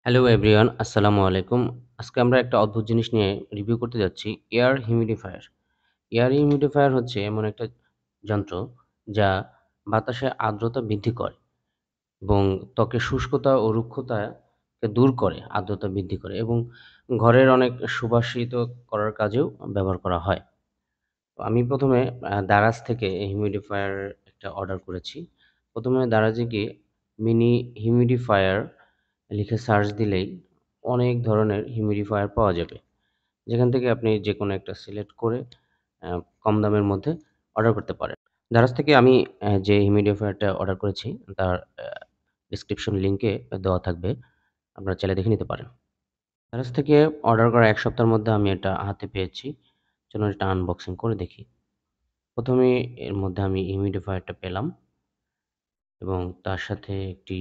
Hello everyone, আসসালামু আলাইকুম। আজকে আমরা একটা অদ্ভুত জিনিস নিয়ে রিভিউ করতে যাচ্ছি, এয়ার হিউমিডিফায়ার। এয়ার হিউমিডিফায়ার হচ্ছে এমন একটা যন্ত্র যা বাতাসে আর্দ্রতা বৃদ্ধি করে এবং ত্বকের শুষ্কতা ও রুক্ষতাকে দূর করে, আর্দ্রতা বৃদ্ধি করে এবং ঘরের অনেক সুবাসিত করার কাজেও ব্যবহার করা হয়। তো আমি ১ম এ দারাজ থেকে এই হিউমিডিফায়ার একটা অর্ডার করেছি। ১ম এ দারাজে গিয়ে মিনি হিউমিডিফায়ার লিখে সার্চ দিলেই অনেক ধরনের হিউমিডিফায়ার পাওয়া যাবে। যেখান থেকে আপনি যেকোনো একটা সিলেক্ট করে আ কম দামের মধ্যে অর্ডার করতে পারেন। দারাজ থেকে আমি যে হিউমিডিফায়ারটা অর্ডার করেছি তার ডেসক্রিপশন লিংকে দেওয়া থাকবে। আপনারা চাইলে দেখে নিতে পারেন। দারাজ থেকে অর্ডার করার ১ সপ্তাহের মধ্যে আমি এটা হাতে পেয়েছি। চলুন এটা আনবক্সিং করে দেখি। ১ম এই এর মধ্যে আমি হিউমিডিফায়ারটা পেলাম এবং তার সাথে একটি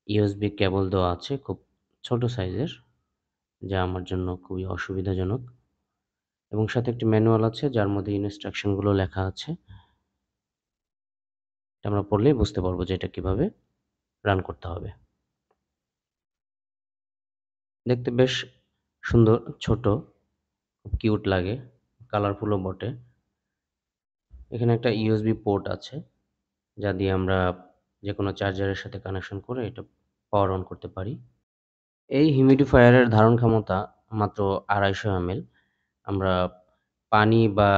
USB কেবল দেওয়া আছে খুব ছোট সাইজের, যা আমার জন্য খুবই অসুবিধাজনক এবং সাথে একটি ম্যানুয়াল আছে যার মধ্যে ইনস্ট্রাকশন গুলো লেখা আছে। এটা আমরা পড়লেই বুঝতে পারবো যে এটা কিভাবে রান করতে হবে। দেখতে বেশ সুন্দর, ছোট, খুব কিউট লাগে, কালারফুলও বটে। এখানে একটা USB পোর্ট আছে যা দিয়ে আমরা যেকোনো চার্জারের সাথে কানেকশন করে এটা পাওয়ার অন করতে পারি। এই হিউমিডিফায়ারের ধারণ ক্ষমতা মাত্র ২৫০ ml। আমরা পানি বা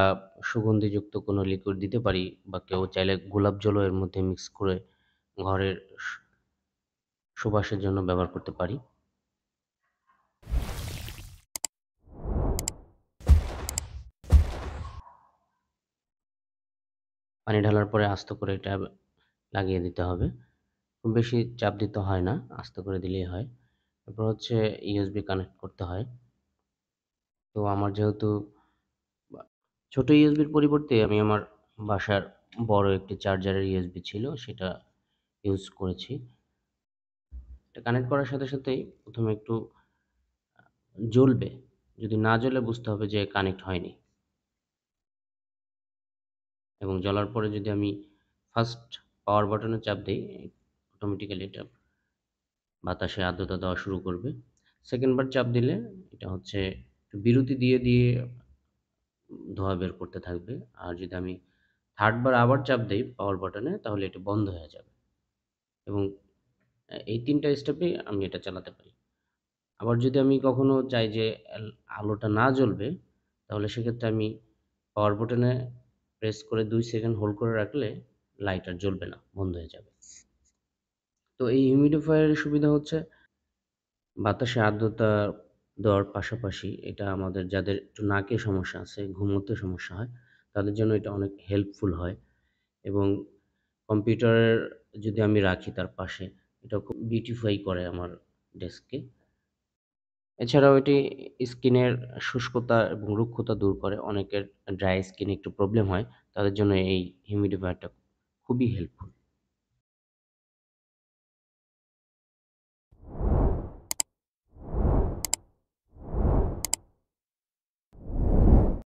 সুগন্ধিযুক্ত কোনো লিকুইড দিতে পারি বা কেউ চাইলে গোলাপ জলও এর মধ্যে মিক্স করে ঘরের সুবাসের জন্য ব্যবহার করতে পারি। পানি ঢালার পরে আস্তে করে এটা লাগিয়ে দিতে হবে। খুব বেশি চাপ দিতে হয় না, আস্তে করে দিলেই হয়। এরপর হচ্ছে USB কানেক্ট করতে হয়। তো আমার যেহেতু বা ছোট USB র পরিবর্তে আমি আমার বাসার বড় একটি চার্জারের USB ছিল, সেটা ইউজ করেছি। এটা কানেক্ট করার সাথে সাথেই ১ম এ একটু জ্বলবে। যদি না জ্বলে বুঝতে হবে যে কানেক্ট হয়নি এবং জ্বলার পরে যদি আমি ফার্স্ট পাওয়ার বাটনে চাপ দেই, অটোমেটিক্যালি এটা বাতাসে আর্দ্রতা দেওয়া শুরু করবে। সেকেন্ড বার চাপ দিলে এটা হচ্ছে একটু বিরতি দিয়ে ধোঁয়া বের করতে থাকবে। আর যদি আমি থার্ড বার আবার চাপ দেই পাওয়ার বাটনে তাহলে এটা বন্ধ হয়ে যাবে এবং এই ৩ টা স্টেপেই আমি এটা চালাতে পারি। আবার যদি আমি কখনো চাই যে আলোটা না জ্বলবে, তাহলে সেক্ষেত্রে আমি পাওয়ার বাটনে প্রেস করে ২ সেকেন্ড হোল্ড করে রাখলে লাইট আর জ্বলবে না, বন্ধ হয়ে যাবে। তো এই হিউমিডিফায়ারের সুবিধা হচ্ছে বাতাসে আর্দ্রতা দেওয়ার পাশাপাশি এটা আমাদের যাদের একটু নাকে সমস্যা আছে, ঘুমোতে সমস্যা হয়, তাদের জন্য এটা অনেক হেল্পফুল হয় এবং কম্পিউটারের যদি আমি রাখি তার পাশে, এটাও খুব বিউটিফাই করে আমার ডেস্ককে। এছাড়াও এটি স্কিনের শুষ্কতা এবং রুক্ষতা দূর করে। অনেকের ড্রাই স্কিনে একটু প্রবলেম হয়। তাদের জন্য এই হিউমিডিফায়ারটা খুবই হেল্পফুল।